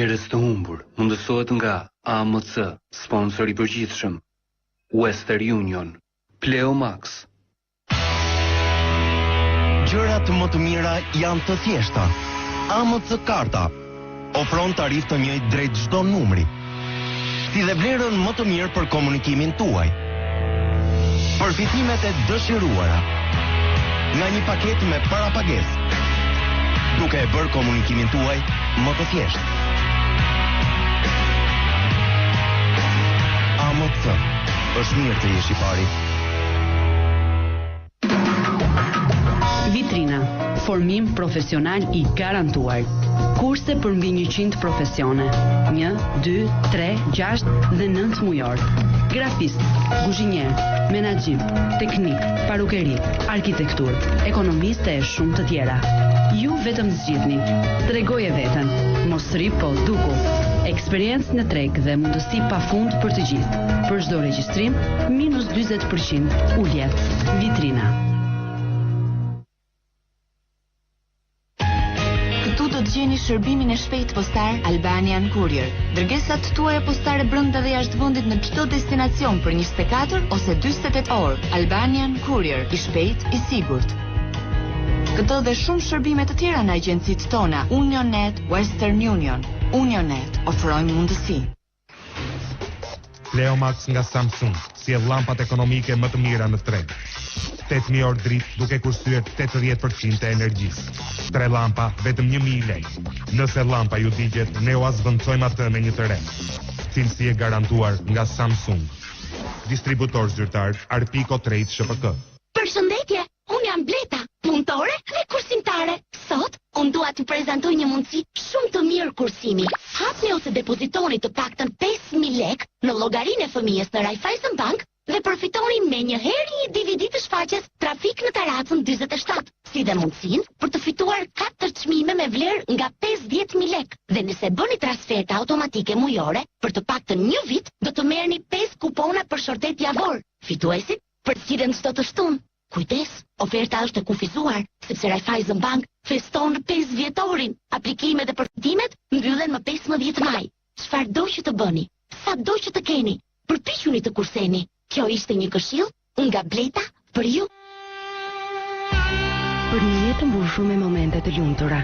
Njerëz të humbur mundësohet nga AMC, sponsor i përgjithshëm, Western Union, Pleo Max. Gjërat më të mira janë të thjeshta. AMC Karta ofron tarifë të njëjtë drejt çdo numri, si dhe vlerën më të mirë për komunikimin tuaj. Përfitimet e dëshiruara nga një paketë me parapagesë, duke e bërë komunikimin tuaj më të thjeshtë. AMC, është mirë të jesh i pari. Vitrina, formim profesional i garantuar. Kurse për mbi 100 profesione. 1, 2, 3, 6 dhe 9 mujor. Grafist, kuzhinier, menaxhim, teknik, parukeri, arkitektur, ekonomiste e shumë të tjera. Ju vetëm zgjidhni. Tregoje veten. Mos rri po duku. Eksperiencë në treg dhe mundësi pafund për të gjithë. Për çdo regjistrim, minus 40% ulje. Vitrina. Këtu do të gjeni shërbimin e shpejt postar Albanian Courier. Dërgesat tuaja postare brenda dhe jashtë vendit në çdo destinacion për 24 ose 48 orë. Albanian Courier, i shpejt, i sigurt. Këto dhe shumë shërbime të tjera në agjencitë tona, Unionet, Western Union. Unionet, ofrojmë mundësi. Pleo Max nga Samsung, sjell llampat ekonomike më të mira në treg. 8.000 orë dritë duke kursyer 80% e energjisë. 3 lampa, vetëm 1.000 lekë. Nëse lampa ju digjet, ne u azvendësojmë atë me një të re. Cilësi e garantuar nga Samsung. Distributor zyrtar Arpico Trade SHPK. Përshëndetje, unë jam Bleta, punëtore dhe kursimtare. Sot, unë dua t'ju prezantoj një mundësi shumë të mirë kursimi. Hapni ose depozitoni të paktën 5.000 lekë në llogarinë e fëmijës në Raiffeisen Bank dhe përfitoni me një herë një DVD të shfaqjes Trafik në Taracën 47, si dhe mundësinë për të fituar 4 çmime me vlerë nga 50.000 lekë. Dhe nëse bëni transferta automatike mujore, për të paktën një vit, do të merrni 5 kupona për shortet javor. Fituesit përcjellen çdo të shtunë. Kujdes, oferta është e kufizuar, sepse Raiffeisen Bank feston 5 vjetorin. Aplikimet dhe përfitimet mbyllen më 15 maj. Çfarë do që të bëni, sa do që të keni, përpiquni të kurseni. Kjo ishte një këshill nga Bleta për ju. Për një jetë mbushur me momente të lumtura,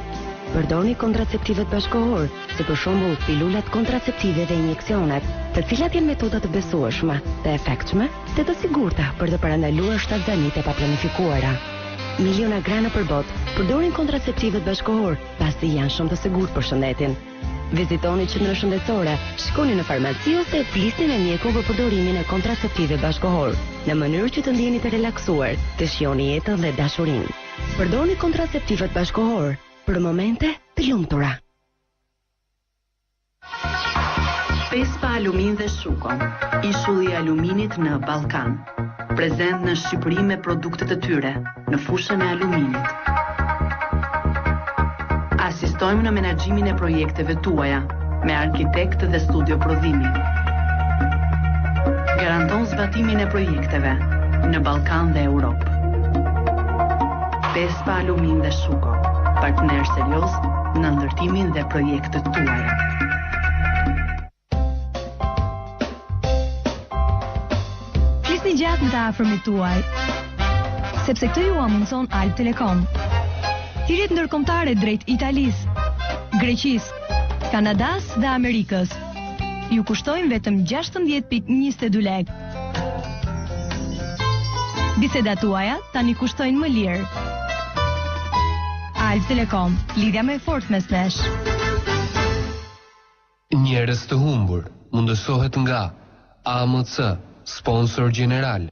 përdorni kontraceptivet bashkëkohor, si për shembull pilulat kontraceptive dhe injeksionet, të cilat janë metoda të besueshme, të efektshme dhe të sigurta për të parandaluar shtatzanit e paplanifikuara. Miliona grana për botë përdorin kontraceptivet bashkëkohor, pasi janë shumë të sigurt për shëndetin. Vizitoni qendrën shëndetësore, shkoni në farmaci ose flisni me mjekun për përdorimin e kontraceptive bashkëkohor, në mënyrë që të ndjeni të relaksuar, të shijoni jetën dhe dashurinë. Përdorni kontraceptivet bashkëkohor për momente të lumtura. Pespa Alumin dhe Shuko, ishulli i aluminit në Ballkan. Prezent në Shqipëri me produktet e tyre në fushën e aluminit. Asistojmë në menaxhimin e projekteve tuaja me arkitekt dhe studio prodhimi. Garanton zbatimin e projekteve në Ballkan dhe Europë. Pespa Alumin dhe Shuko, partner serioz në ndërtimin dhe projektet tuaja. Flisni gjatë në të afërmit tuaj, sepse këtë ju mundson Alp Telekom. Thirrjet ndërkombëtare drejt Italisë, Greqisë, Kanadas dhe Amerikës ju kushtojnë vetëm 16.22 lekë. Bisedat tuaja tani kushtojnë më lirë. Alp Telekom, lidhja më e fortë mes nesh. Njerëz të humbur mundësohet nga AMC, sponsor general.